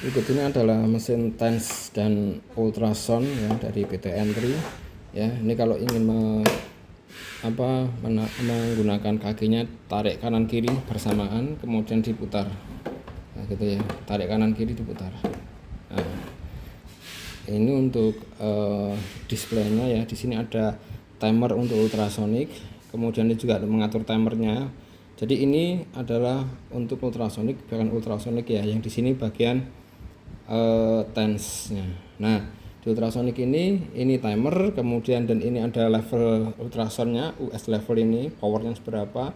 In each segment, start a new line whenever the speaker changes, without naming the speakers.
Berikut ini adalah mesin TENS dan ultrasound ya dari PT Entry ya. Ini kalau ingin menggunakan kakinya, tarik kanan kiri bersamaan kemudian diputar. Nah, gitu ya. Tarik kanan kiri diputar. Nah, ini untuk displaynya ya. Di sini ada timer untuk ultrasonik, kemudian ini juga mengatur timernya. Jadi ini adalah untuk ultrasonik, bagian ultrasonik ya. Yang di sini bagian TENS-nya. Nah, di ultrasonik ini timer, kemudian dan ini ada level ultrasonnya, US level ini, powernya seberapa.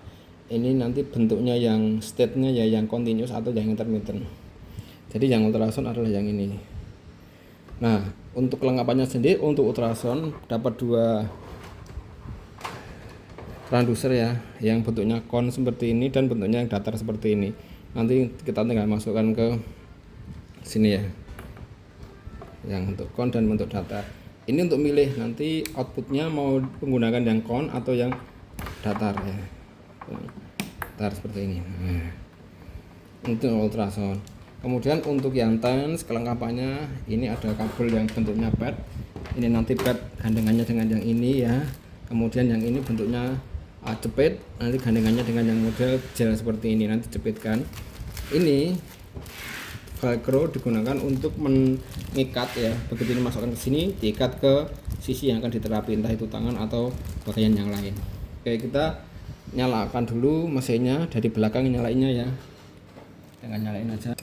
Ini nanti bentuknya yang state-nya ya yang continuous atau yang intermittent. Jadi yang ultrasound adalah yang ini. Nah, untuk kelengkapannya sendiri untuk ultrasound dapat dua transducer ya, yang bentuknya kon seperti ini dan bentuknya yang datar seperti ini. Nanti kita tinggal masukkan ke sini ya, yang untuk kon dan bentuk datar. Ini untuk milih nanti outputnya mau menggunakan yang kon atau yang datar ya, datar seperti ini. Nah, untuk ultrasound. Kemudian untuk yang TENS kelengkapannya ini ada kabel yang bentuknya pad. Ini nanti pad gandengannya dengan yang ini ya. Kemudian yang ini bentuknya jepit, nanti gandengannya dengan yang model gel seperti ini, nanti jepitkan. Ini velcro digunakan untuk mengikat ya. Begitu ini masukkan ke sini, diikat ke sisi yang akan diterapi, entah itu tangan atau bagian yang lain. Oke, kita nyalakan dulu mesinnya dari belakang, nyalainnya ya. Dengan nyalain aja.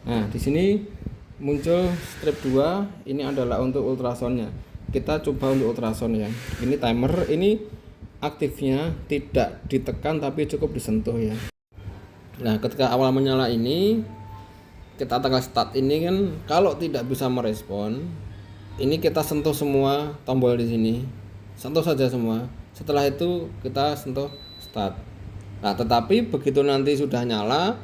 Nah, di sini muncul strip 2, ini adalah untuk ultrasoundnya. Kita coba untuk ultrasound ya. Ini timer, ini aktifnya tidak ditekan tapi cukup disentuh ya. Nah, ketika awal menyala ini kita tekan start ini kan, kalau tidak bisa merespon, ini kita sentuh semua tombol di sini. Sentuh saja semua. Setelah itu kita sentuh start. Nah, tetapi begitu nanti sudah nyala,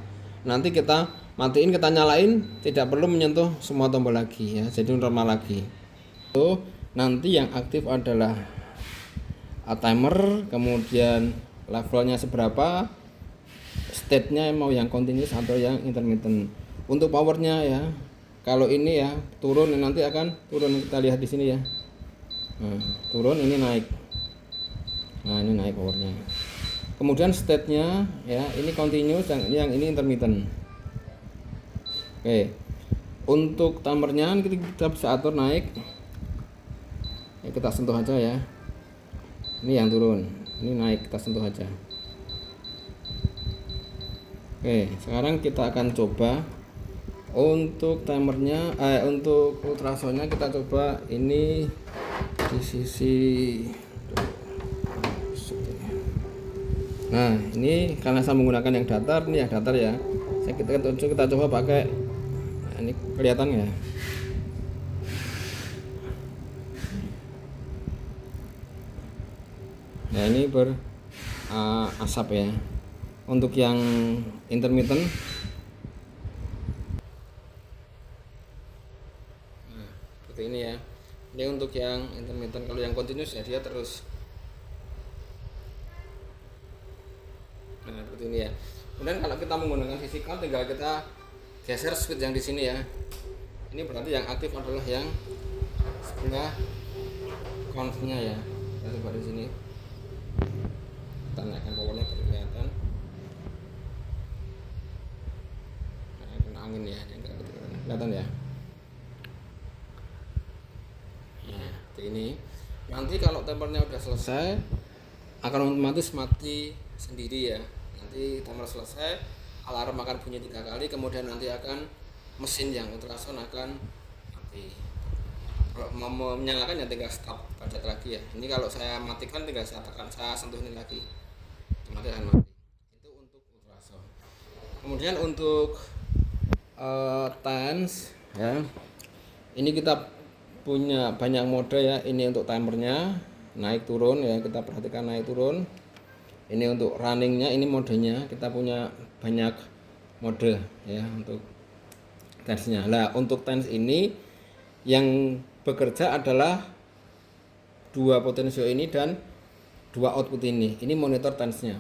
nanti kita matiin, kita nyalain, tidak perlu menyentuh semua tombol lagi ya. Jadi normal lagi. Nanti yang aktif adalah timer, kemudian levelnya seberapa, state-nya mau yang continuous atau yang intermittent. Untuk powernya ya, kalau ini ya turun, nanti akan turun, kita lihat di sini ya. Nah, turun, ini naik. Nah, ini naik powernya. Kemudian state-nya ya, ini continuous, yang ini intermittent. Oke. Untuk timernya kita bisa atur naik. Ya, kita sentuh aja ya. Ini yang turun, ini naik, kita sentuh aja. Oke, sekarang kita akan coba untuk timernya, untuk ultrasoundnya kita coba ini di sisi. Nah, ini karena saya menggunakan yang datar, ini yang datar ya. Kita coba pakai, nah, ini kelihatan ya. Nah, ini berasap ya. Untuk yang intermittent, nah, seperti ini ya. Ini untuk yang intermittent. Kalau yang continuous ya dia terus. Nah, seperti ini ya. Kemudian kalau kita menggunakan sisi kon, tinggal kita geser switch yang di sini ya. Ini berarti yang aktif adalah yang sebelah konnya ya. Kita coba di sini. Kita naikkan powernya baru kelihatan. Nah, kena angin ya, kelihatan ya. Nah, ini nanti kalau timernya udah selesai akan otomatis mati sendiri ya. Nanti timer selesai, alarm akan bunyi 3 kali, kemudian nanti akan mesin yang ultrasound akan mati. Kalau mau menyalakan ya tinggal stop pencet lagi ya. Ini kalau saya matikan tinggal saya tekan, saya sentuh ini lagi, otomatis akan mati. Itu untuk ultrasound. Kemudian untuk TENS ya, ini kita punya banyak mode ya. Ini untuk timernya naik turun ya, kita perhatikan naik turun. Ini untuk runningnya, ini modenya kita punya banyak mode ya untuk TENS-nya. Nah, untuk TENS ini yang bekerja adalah dua potensio ini dan dua output ini. Ini monitor TENS-nya.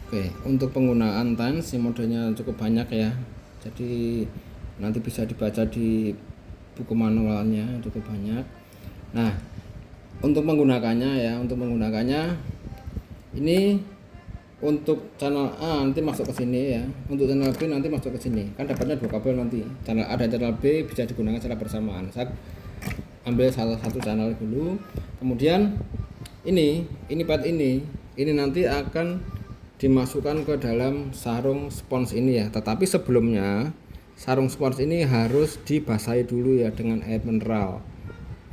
Oke, untuk penggunaan TENS yang modenya cukup banyak ya. Jadi nanti bisa dibaca di buku manualnya cukup banyak. Nah, untuk menggunakannya ini untuk channel A nanti masuk ke sini ya. Untuk channel B nanti masuk ke sini. Kan dapatnya 2 kabel nanti. Channel A dan channel B bisa digunakan secara bersamaan. Saya ambil salah satu channel dulu. Kemudian ini pad ini nanti akan dimasukkan ke dalam sarung spons ini ya. Tetapi sebelumnya sarung spons ini harus dibasahi dulu ya dengan air mineral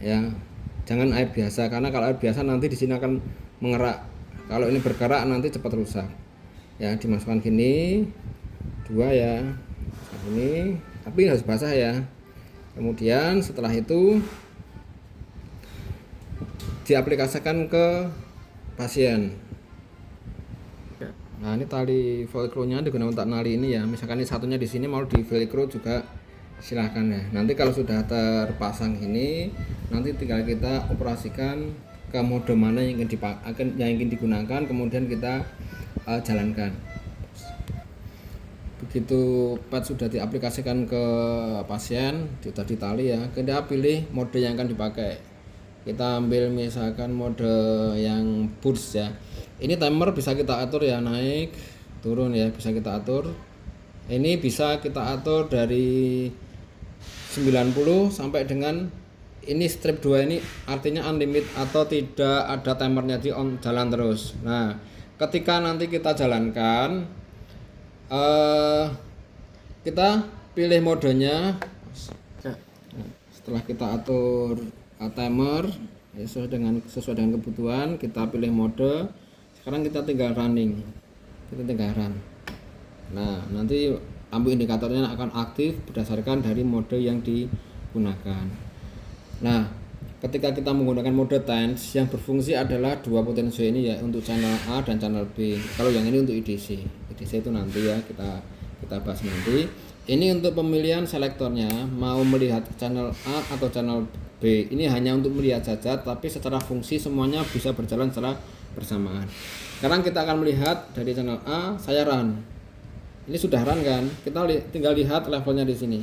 ya, jangan air biasa, karena kalau air biasa nanti di sini akan mengerak. Kalau ini bergerak nanti cepat rusak ya. Dimasukkan gini 2 ya, ini tapi harus basah ya. Kemudian setelah itu diaplikasikan ke pasien. Nah, ini tali velcro-nya digunakan untuk nali ini ya. Misalkan ini satunya di sini mau di velcro juga silahkan ya. Nanti kalau sudah terpasang ini, nanti tinggal kita operasikan ke mode mana yang ingin digunakan, kemudian kita jalankan. Begitu pad sudah diaplikasikan ke pasien, sudah ditali ya, kita pilih mode yang akan dipakai. Kita ambil misalkan mode yang burst ya. Ini timer bisa kita atur ya, naik turun ya, bisa kita atur. Ini bisa kita atur dari 90 sampai dengan ini strip 2 ini artinya unlimited atau tidak ada timernya, di on jalan terus. Nah, ketika nanti kita jalankan kita pilih modenya. Setelah kita atur timer ya, sesuai dengan kebutuhan, kita pilih mode. Sekarang kita tinggal running, run. Nah, nanti lampu indikatornya akan aktif berdasarkan dari mode yang digunakan. Nah, ketika kita menggunakan mode TENS yang berfungsi adalah 2 potensio ini ya, untuk channel A dan channel B. Kalau yang ini untuk IDC itu nanti ya kita bahas nanti. Ini untuk pemilihan selektornya, mau melihat channel A atau channel B. Ini hanya untuk melihat saja, tapi secara fungsi semuanya bisa berjalan secara bersamaan. Sekarang kita akan melihat dari channel A, saya run. Ini sudah run kan? Kita tinggal lihat levelnya di sini.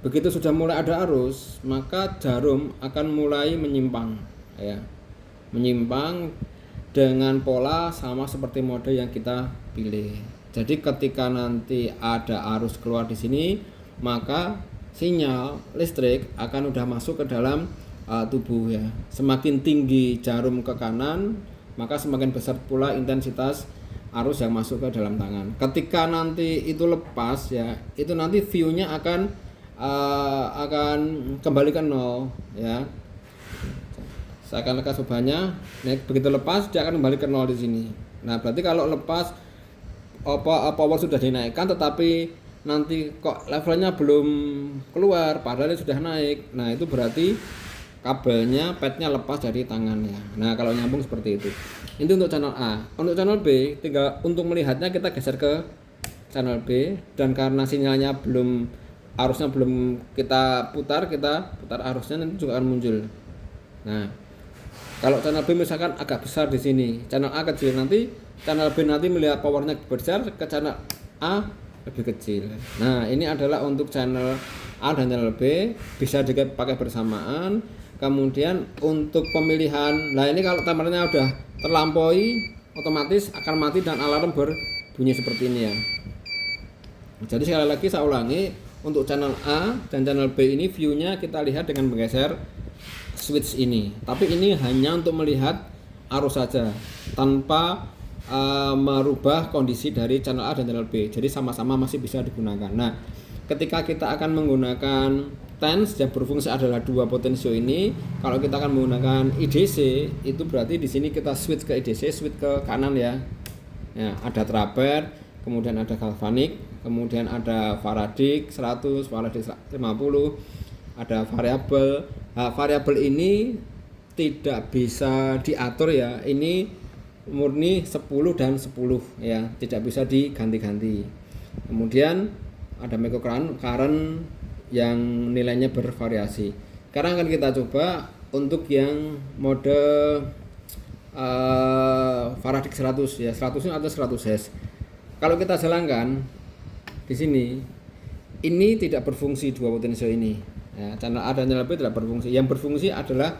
Begitu sudah mulai ada arus, maka jarum akan mulai menyimpang ya. Menyimpang dengan pola sama seperti mode yang kita pilih. Jadi ketika nanti ada arus keluar di sini, maka sinyal listrik akan udah masuk ke dalam tubuh ya. Semakin tinggi jarum ke kanan, maka semakin besar pula intensitas arus yang masuk ke dalam tangan. Ketika nanti itu lepas ya, itu nanti view-nya akan kembali ke 0 ya. Saya akan lekas ubahnya. Nah, begitu lepas dia akan kembali ke 0 di sini. Nah, berarti kalau lepas power sudah dinaikkan tetapi nanti kok levelnya belum keluar padahal sudah naik. Nah, itu berarti kabelnya, padnya lepas dari tangannya. Nah, kalau nyambung seperti itu. Itu untuk channel A. Untuk channel B, tinggal untuk melihatnya kita geser ke channel B, dan karena sinyalnya arusnya belum kita putar arusnya, nanti juga akan muncul. Nah, kalau channel B misalkan agak besar di sini, channel A kecil, nanti channel B nanti melihat powernya besar, ke channel A lebih kecil. Nah, ini adalah untuk channel A dan channel B, bisa dipakai bersamaan. Kemudian untuk pemilihan, nah ini kalau timernya udah terlampaui, otomatis akan mati dan alarm berbunyi seperti ini ya. Jadi sekali lagi saya ulangi, untuk channel A dan channel B ini view-nya kita lihat dengan menggeser switch ini. Tapi ini hanya untuk melihat arus saja, tanpa merubah kondisi dari channel A dan channel B. Jadi sama-sama masih bisa digunakan. Nah, ketika kita akan menggunakan TENS yang berfungsi adalah 2 potensio ini, kalau kita akan menggunakan IDC, itu berarti di sini kita switch ke IDC, switch ke kanan ya. Ya, ada traper, kemudian ada galvanik, kemudian ada Faraday 100, Faraday 50, ada variabel. Nah, variabel ini tidak bisa diatur ya. Ini murni 10 dan 10 ya, tidak bisa diganti-ganti. Kemudian ada microcurrent yang nilainya bervariasi. Sekarang akan kita coba untuk yang mode Faraday 100 ya, 100 atau 100 Hz. Kalau kita jalankan di sini, ini tidak berfungsi dua potensio ini. Ya, channel A dan channel B tidak berfungsi. Yang berfungsi adalah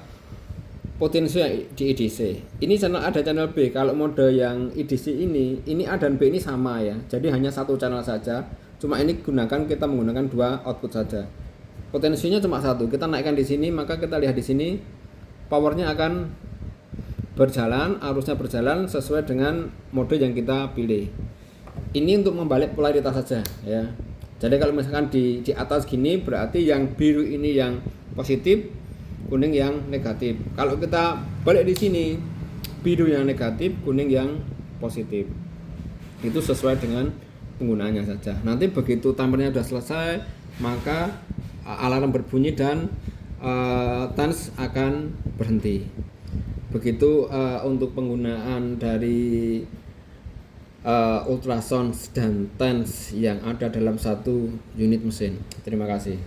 potensio di IDC. Ini channel A dan channel B. Kalau mode yang IDC ini A dan B ini sama ya. Jadi hanya satu channel saja. Cuma ini kita menggunakan dua output saja. Potensinya cuma satu. Kita naikkan di sini, maka kita lihat di sini powernya akan berjalan, arusnya berjalan sesuai dengan mode yang kita pilih. Ini untuk membalik polaritas saja ya. Jadi kalau misalkan di atas gini berarti yang biru ini yang positif, kuning yang negatif. Kalau kita balik di sini, biru yang negatif, kuning yang positif. Itu sesuai dengan penggunaannya saja. Nanti begitu timernya sudah selesai, maka alarm berbunyi dan TANS akan berhenti. Begitu untuk penggunaan dari ultrasound dan TANS yang ada dalam satu unit mesin. Terima kasih.